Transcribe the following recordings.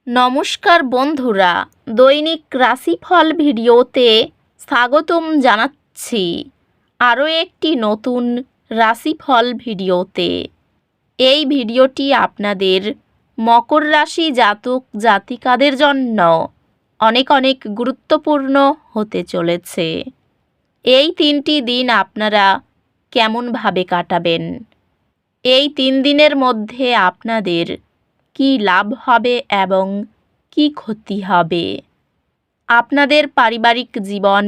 নমস্কার বন্ধুরা, দৈনিক রাশিফল ভিডিওতে স্বাগতম জানাচ্ছি আরও একটি নতুন রাশিফল ভিডিওতে। এই ভিডিওটি আপনাদের মকর রাশি জাতক জাতিকাদের জন্য অনেক অনেক গুরুত্বপূর্ণ হতে চলেছে। এই 3টি দিন আপনারা কেমনভাবে কাটাবেন? এই 3 দিনের মধ্যে আপনাদের কি লাভ হবে এবং কি ক্ষতি হবে? আপনাদের পারিবারিক জীবন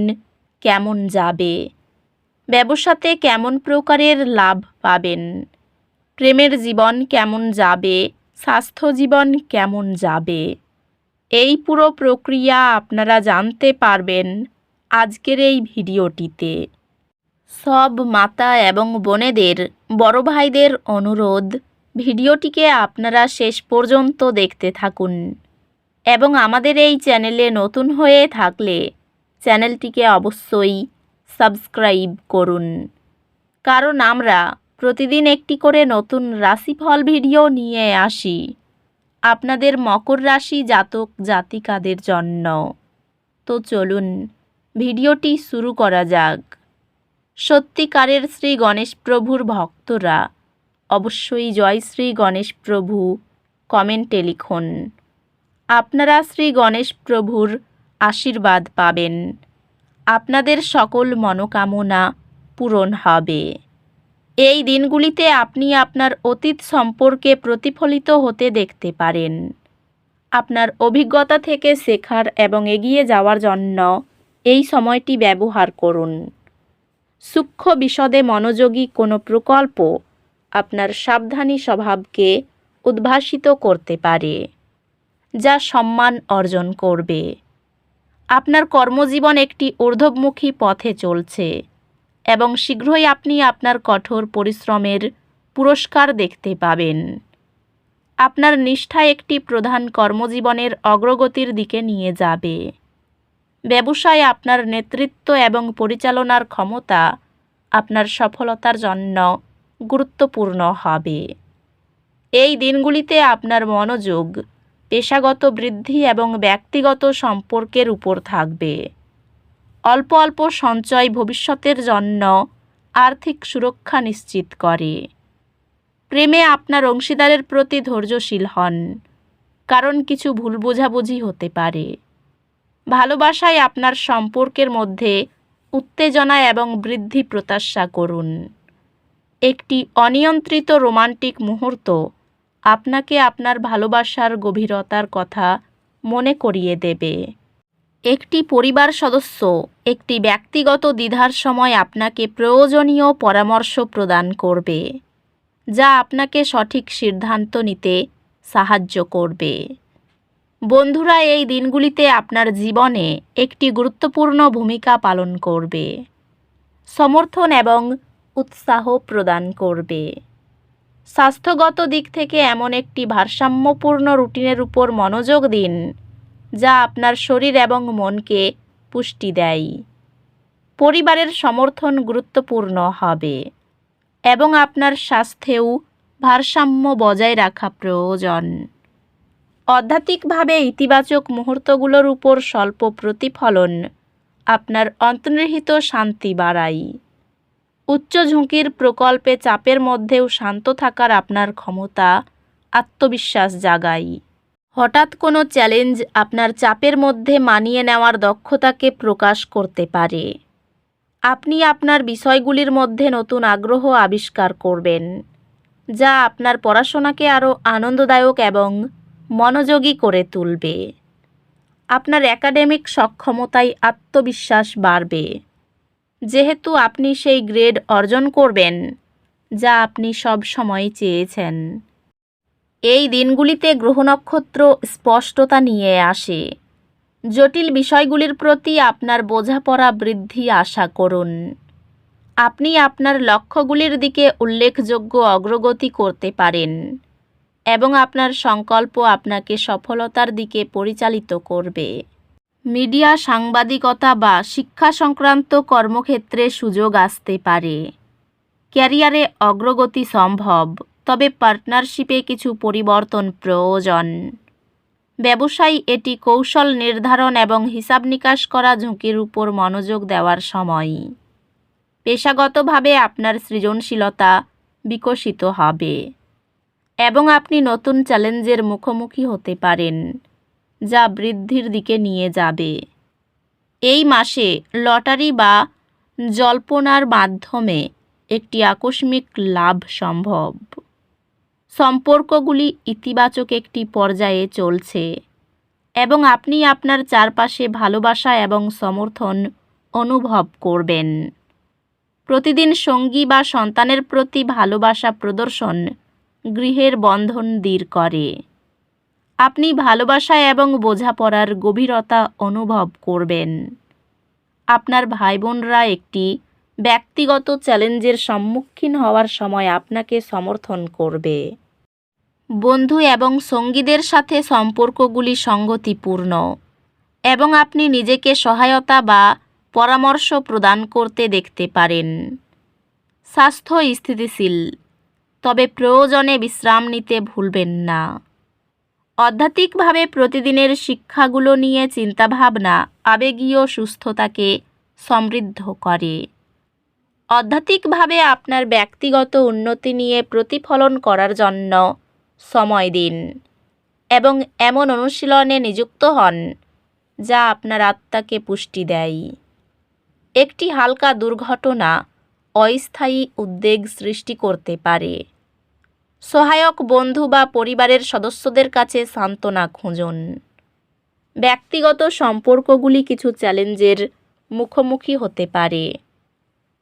কেমন যাবে? ব্যবসাতে কেমন প্রকারের লাভ পাবেন? প্রেমের জীবন কেমন যাবে? স্বাস্থ্য জীবন কেমন যাবে? এই পুরো প্রক্রিয়া আপনারা জানতে পারবেন আজকের এই ভিডিওটিতে। সব মাতা এবং বোনেদের, বড় ভাইদের অনুরোধ, ভিডিওটিকে আপনারা শেষ পর্যন্ত দেখতে থাকুন এবং আমাদের এই চ্যানেলে নতুন হয়ে থাকলে চ্যানেলটিকে অবশ্যই সাবস্ক্রাইব করুন, কারণ আমরা প্রতিদিন একটি করে নতুন রাশিফল ভিডিও নিয়ে আসি আপনাদের মকর রাশি জাতক জাতিকাদের জন্য। তো চলুন ভিডিওটি শুরু করা যাক। সত্যিকারের শ্রী গণেশ প্রভুর ভক্তরা অবশ্যই জয় শ্রী গণেশ প্রভু কমেন্টে লিখুন। আপনারা শ্রী গণেশ প্রভুর আশীর্বাদ পাবেন, আপনাদের সকল মনোকামনা পূরণ হবে। এই দিনগুলিতে আপনি আপনার অতীত সম্পর্কে প্রতিফলিত হতে দেখতে পারেন। আপনার অভিজ্ঞতা থেকে শেখার এবং এগিয়ে যাওয়ার জন্য এই সময়টি ব্যবহার করুন। সূক্ষ্ম বিশদে মনোযোগী কোনো প্রকল্প আপনার সাবধানী স্বভাবকে উদ্ভাসিত করতে পারে, যা সম্মান অর্জন করবে। আপনার কর্মজীবন একটি ঊর্ধ্বমুখী পথে চলছে এবং শীঘ্রই আপনি আপনার কঠোর পরিশ্রমের পুরস্কার দেখতে পাবেন। আপনার নিষ্ঠা একটি প্রধান কর্মজীবনের অগ্রগতির দিকে নিয়ে যাবে। ব্যবসায় আপনার নেতৃত্ব এবং পরিচালনার ক্ষমতা আপনার সফলতার জন্য গুরুত্বপূর্ণ হবে। এই দিনগুলিতে আপনার মনোযোগ পেশাগত বৃদ্ধি এবং ব্যক্তিগত সম্পর্কের উপর থাকবে। অল্প অল্প সঞ্চয় ভবিষ্যতের জন্য আর্থিক সুরক্ষা নিশ্চিত করে। প্রেমে আপনার অংশীদারের প্রতি ধৈর্যশীল হন, কারণ কিছু ভুল বোঝাবুঝি হতে পারে। ভালোবাসায় আপনার সম্পর্কের মধ্যে উত্তেজনা এবং বৃদ্ধি প্রত্যাশা করুন। একটি অনিয়ন্ত্রিত রোমান্টিক মুহূর্ত আপনাকে আপনার ভালোবাসার গভীরতার কথা মনে করিয়ে দেবে। একটি পরিবার সদস্য একটি ব্যক্তিগত দ্বিধার সময় আপনাকে প্রয়োজনীয় পরামর্শ প্রদান করবে, যা আপনাকে সঠিক সিদ্ধান্ত নিতে সাহায্য করবে। বন্ধুরা এই দিনগুলিতে আপনার জীবনে একটি গুরুত্বপূর্ণ ভূমিকা পালন করবে, সমর্থন এবং উৎসাহ প্রদান করবে। স্বাস্থ্যগত দিক থেকে এমন একটি ভারসাম্যপূর্ণ রুটিনের উপর মনোযোগ দিন, যা আপনার শরীর এবং মনকে পুষ্টি দেয়। পরিবারের সমর্থন গুরুত্বপূর্ণ হবে এবং আপনার স্বাস্থ্যেও ভারসাম্য বজায় রাখা প্রয়োজন। আধ্যাত্মিকভাবে ইতিবাচক মুহূর্তগুলোর উপর স্বল্প প্রতিফলন আপনার অন্তর্নিহিত শান্তি বাড়ায়। উচ্চ ঝুঁকির প্রকল্পে চাপের মধ্যেও শান্ত থাকার আপনার ক্ষমতা আত্মবিশ্বাস জাগায়। হঠাৎ কোনো চ্যালেঞ্জ আপনার চাপের মধ্যে মানিয়ে নেওয়ার দক্ষতাকে প্রকাশ করতে পারে। আপনি আপনার বিষয়গুলির মধ্যে নতুন আগ্রহ আবিষ্কার করবেন, যা আপনার পড়াশোনাকে আরও আনন্দদায়ক এবং মনোযোগী করে তুলবে। আপনার একাডেমিক সক্ষমতায় আত্মবিশ্বাস বাড়বে, যেহেতু আপনি সেই গ্রেড অর্জন করবেন যা আপনি সব সময় চেয়েছেন। এই দিনগুলিতে গ্রহ নক্ষত্র স্পষ্টতা নিয়ে আসে। জটিল বিষয়গুলির প্রতি আপনার বোঝাপড়া বৃদ্ধি আশা করুন। আপনি আপনার লক্ষ্যগুলির দিকে উল্লেখযোগ্য অগ্রগতি করতে পারেন এবং আপনার সংকল্প আপনাকে সফলতার দিকে পরিচালিত করবে। মিডিয়া, সাংবাদিকতা বা শিক্ষা সংক্রান্ত কর্মক্ষেত্রে সুযোগ আসতে পারে। ক্যারিয়ারে অগ্রগতি সম্ভব, তবে পার্টনারশিপে কিছু পরিবর্তন প্রয়োজন। ব্যবসায়ী এটি কৌশল নির্ধারণ এবং হিসাব নিকাশ করা ঝুঁকির উপর মনোযোগ দেওয়ার সময়। পেশাগতভাবে আপনার সৃজনশীলতা বিকশিত হবে এবং আপনি নতুন চ্যালেঞ্জের মুখোমুখি হতে পারেন, যা বৃদ্ধির দিকে নিয়ে যাবে। এই মাসে লটারি বা জল্পনার মাধ্যমে একটি আকস্মিক লাভ সম্ভব। সম্পর্কগুলি ইতিবাচক একটি পর্যায়ে চলছে এবং আপনি আপনার চারপাশে ভালোবাসা এবং সমর্থন অনুভব করবেন। প্রতিদিন সঙ্গী বা সন্তানের প্রতি ভালোবাসা প্রদর্শন গৃহের বন্ধন দৃঢ় করে। আপনি ভালোবাসা এবং বোঝাপড়ার গভীরতা অনুভব করবেন। আপনার ভাই বোনরা একটি ব্যক্তিগত চ্যালেঞ্জের সম্মুখীন হওয়ার সময় আপনাকে সমর্থন করবে। বন্ধু এবং সঙ্গীদের সাথে সম্পর্কগুলি সঙ্গতিপূর্ণ এবং আপনি নিজেকে সহায়তা বা পরামর্শ প্রদান করতে দেখতে পারেন। স্বাস্থ্য স্থিতিশীল, তবে প্রয়োজনে বিশ্রাম নিতে ভুলবেন না। আধ্যাত্মিকভাবে প্রতিদিনের শিক্ষাগুলো নিয়ে চিন্তাভাবনা আবেগীয় সুস্থতাকে সমৃদ্ধ করে। আধ্যাত্মিকভাবে আপনার ব্যক্তিগত উন্নতি নিয়ে প্রতিফলন করার জন্য সময় দিন এবং এমন অনুশীলনে নিযুক্ত হন যা আপনার আত্মাকে পুষ্টি দেয়। একটি হালকা দুর্ঘটনা অস্থায়ী উদ্বেগ সৃষ্টি করতে পারে। সহায়ক বন্ধু বা পরিবারের সদস্যদের কাছে সান্ত্বনা খুঁজুন। ব্যক্তিগত সম্পর্কগুলি কিছু চ্যালেঞ্জের মুখোমুখি হতে পারে,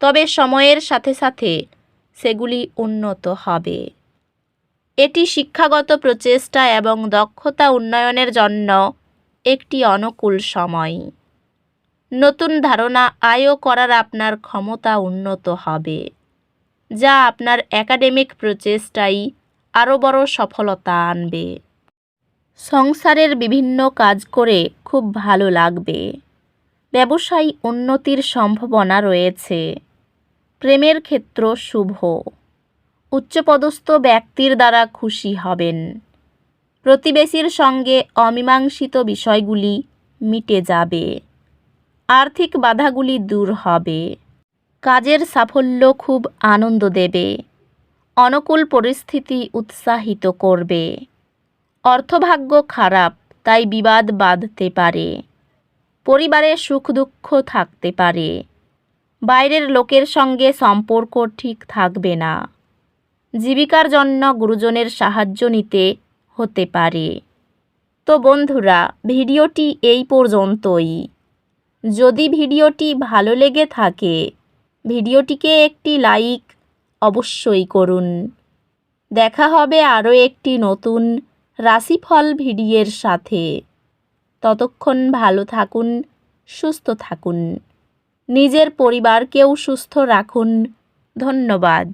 তবে সময়ের সাথে সাথে সেগুলি উন্নত হবে। এটি শিক্ষাগত প্রচেষ্টা এবং দক্ষতা উন্নয়নের জন্য একটি অনুকূল সময়। নতুন ধারণা আয় করার আপনার ক্ষমতা উন্নত হবে, যা আপনার একাডেমিক প্রচেষ্টায় আরও বড় সফলতা আনবে। সংসারের বিভিন্ন কাজ করে খুব ভালো লাগবে। ব্যবসায় উন্নতির সম্ভাবনা রয়েছে। প্রেমের ক্ষেত্র শুভ। উচ্চপদস্থ ব্যক্তির দ্বারা খুশি হবেন। প্রতিবেশীর সঙ্গে অমীমাংসিত বিষয়গুলি মিটে যাবে। আর্থিক বাধাগুলি দূর হবে। কাজের সাফল্য খুব আনন্দ দেবে। অনুকূল পরিস্থিতি উৎসাহিত করবে। অর্থভাগ্য খারাপ, তাই বিবাদ বাধতে পারে। পরিবারে সুখ দুঃখ থাকতে পারে। বাইরের লোকের সঙ্গে সম্পর্ক ঠিক থাকবে না। জীবিকার জন্য গুরুজনের সাহায্য নিতে হতে পারে। তো বন্ধুরা, ভিডিওটি এই পর্যন্তই। যদি ভিডিওটি ভালো লেগে থাকে, ভিডিওটিকে একটি লাইক অবশ্যই করুন। দেখা হবে আরও একটি নতুন রাশিফল ভিডিওর সাথে। ততক্ষণ ভালো থাকুন, সুস্থ থাকুন। নিজের পরিবারকেও সুস্থ রাখুন। ধন্যবাদ।